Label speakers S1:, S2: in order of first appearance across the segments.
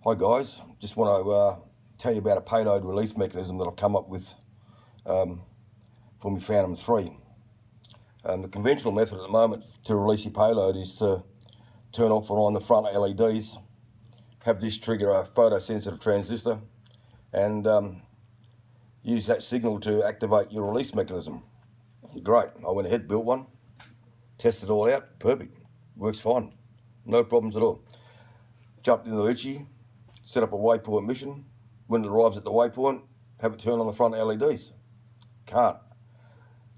S1: Hi guys, just want to tell you about a payload release mechanism that I've come up with for my Phantom 3. The conventional method at the moment to release your payload is to turn off or on the front LEDs, have this trigger a photosensitive transistor, and use that signal to activate your release mechanism. Great, I went ahead, built one, tested it all out, perfect, works fine, no problems at all. Jumped in the Litchi, set up a waypoint mission. When it arrives at the waypoint, have it turn on the front LEDs. Can't.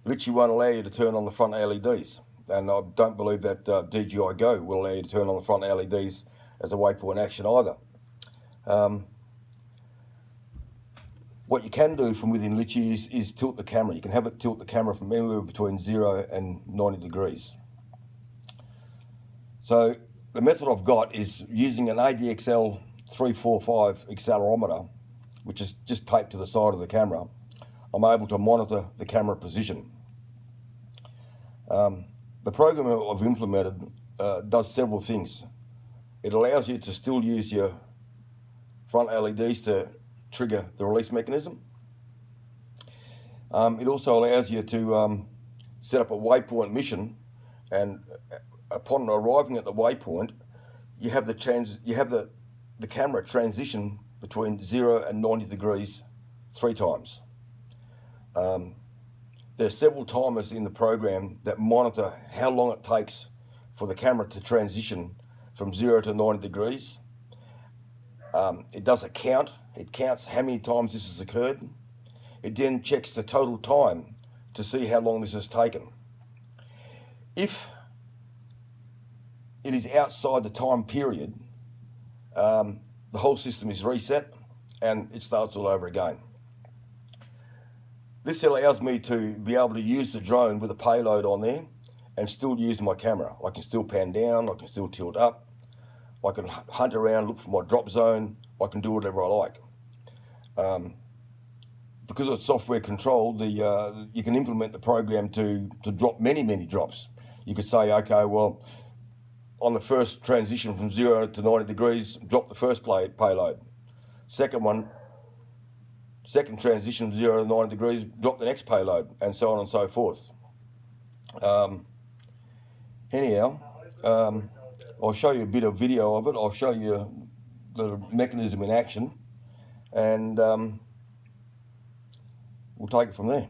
S1: Litchi won't allow you to turn on the front LEDs, and I don't believe that DJI Go will allow you to turn on the front LEDs as a waypoint action either. What you can do from within Litchi is tilt the camera. You can have it tilt the camera from anywhere between 0 and 90 degrees. So the method I've got is using an ADXL 345 accelerometer, which is just taped to the side of the camera. I'm able to monitor the camera position. The program I've implemented does several things. It allows you to still use your front LEDs to trigger the release mechanism. It also allows you to set up a waypoint mission, and upon arriving at the waypoint, you have the camera transition between 0 and 90 degrees 3 times. There are several timers in the program that monitor how long it takes for the camera to transition from 0 to 90 degrees. It does a count. It counts how many times this has occurred. It then checks the total time to see how long this has taken. If it is outside the time period, the whole system is reset and it starts all over again. This allows me to be able to use the drone with a payload on there and still use my camera. I can still pan down, I can still tilt up, I can hunt around, look for my drop zone, I can do whatever I like. Because it's software controlled, you can implement the program to drop many drops. You could say, okay, well, on the first transition from 0 to 90 degrees, drop the first payload. Second transition from 0 to 90 degrees, drop the next payload, and so on and so forth. Anyhow, I'll show you a bit of video of it. I'll show you the mechanism in action, and we'll take it from there.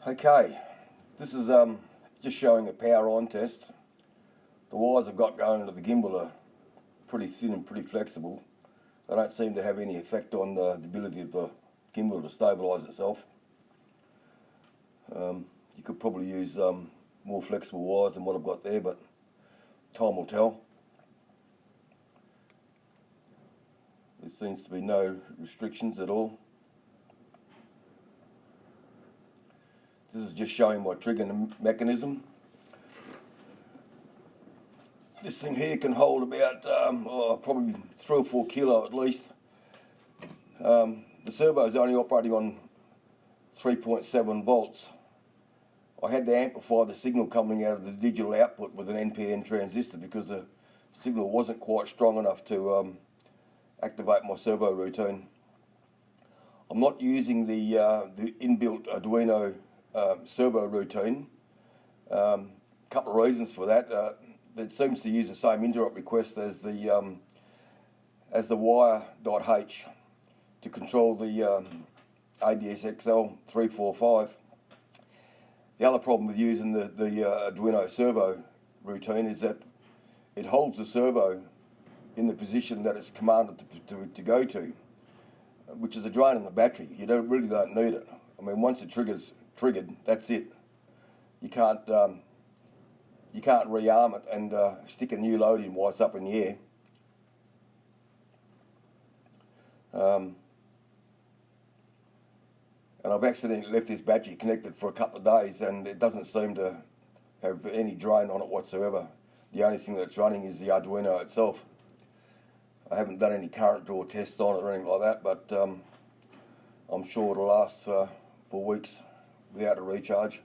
S1: Okay, this is just showing a power on test. The wires I've got going into the gimbal are pretty thin and pretty flexible. They don't seem to have any effect on the ability of the gimbal to stabilise itself. You could probably use more flexible wires than what I've got there, but time will tell. There seems to be no restrictions at all. This is just showing my trigger mechanism. This thing here can hold about probably 3 or 4 kilo at least. The servo is only operating on 3.7 volts. I had to amplify the signal coming out of the digital output with an NPN transistor because the signal wasn't quite strong enough to activate my servo routine. I'm not using the inbuilt Arduino servo routine. Couple of reasons for that. It seems to use the same interrupt request as the wire.h to control the ADSXL 345. The other problem with using the Arduino servo routine is that it holds the servo in the position that it's commanded to go to, which is a drain on the battery. You really don't need it. I mean, once the trigger's triggered, that's it. You can't rearm it and stick a new load in while it's up in the air. And I've accidentally left this battery connected for a couple of days and it doesn't seem to have any drain on it whatsoever. The only thing that's running is the Arduino itself. I haven't done any current draw tests on it or anything like that, but I'm sure it'll last for weeks without a recharge.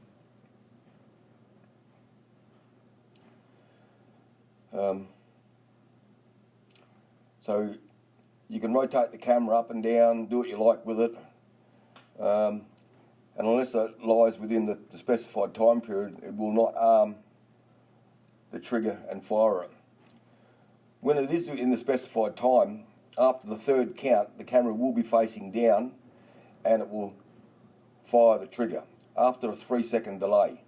S1: So you can rotate the camera up and down, do what you like with it, and unless it lies within the specified time period, it will not arm the trigger and fire it. When it is in the specified time, after the third count, the camera will be facing down and it will fire the trigger after a 3-second delay.